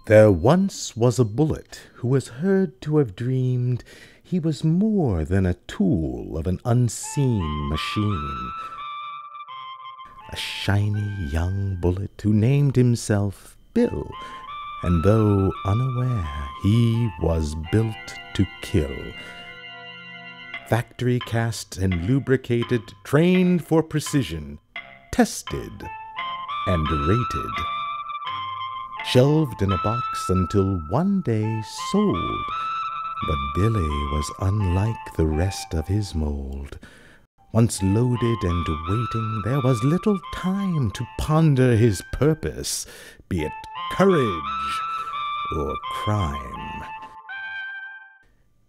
There once was a bullet who was heard to have dreamed he was more than a tool of an unseen machine. A shiny young bullet who named himself Bill, and though unaware, he was built to kill. Factory cast and lubricated, trained for precision, tested and rated. Shelved in a box until one day sold. But Billy was unlike the rest of his mold. Once loaded and waiting, there was little time to ponder his purpose, be it courage or crime.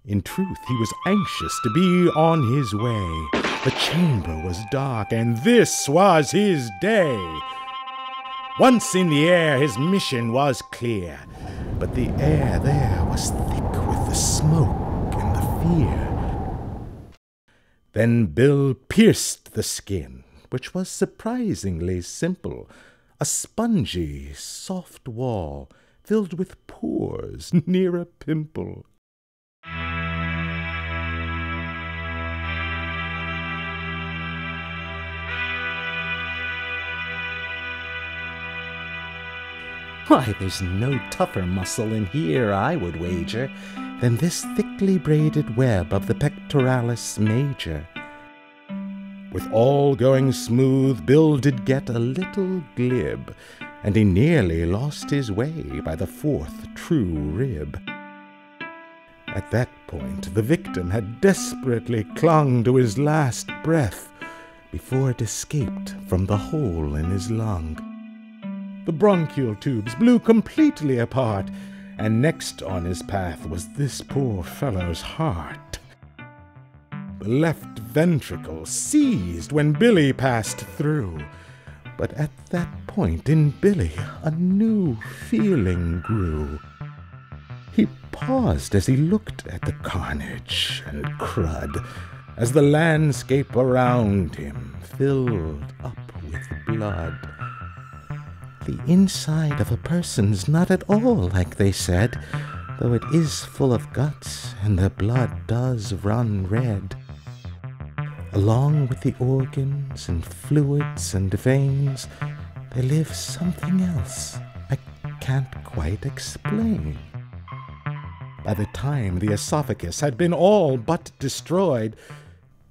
In truth, he was anxious to be on his way. The chamber was dark, and this was his day. Once in the air, his mission was clear, but the air there was thick with the smoke and the fear. Then Bill pierced the skin, which was surprisingly simple, a spongy, soft wall filled with pores near a pimple. Why, there's no tougher muscle in here, I would wager, than this thickly braided web of the pectoralis major. With all going smooth, Bill did get a little glib, and he nearly lost his way by the fourth true rib. At that point, the victim had desperately clung to his last breath before it escaped from the hole in his lung. The bronchial tubes blew completely apart, and next on his path was this poor fellow's heart. The left ventricle seized when Billy passed through, but at that point in Billy a new feeling grew. He paused as he looked at the carnage and crud, as the landscape around him filled up with blood. The inside of a person's not at all like they said, though it is full of guts, and the blood does run red. Along with the organs and fluids and veins, there lives something else I can't quite explain. By the time the esophagus had been all but destroyed,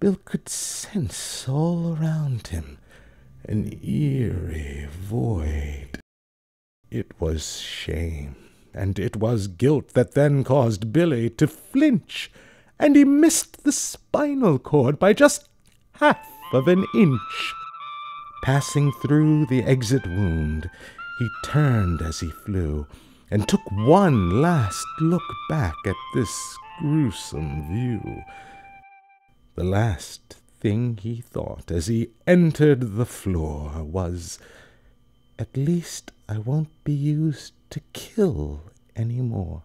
Bill could sense all around him an eerie void. It was shame, and it was guilt that then caused Billy to flinch, and he missed the spinal cord by just half of an inch. Passing through the exit wound, he turned as he flew, and took one last look back at this gruesome view. The last thing he thought as he entered the floor was, "At least I won't be used to kill any more."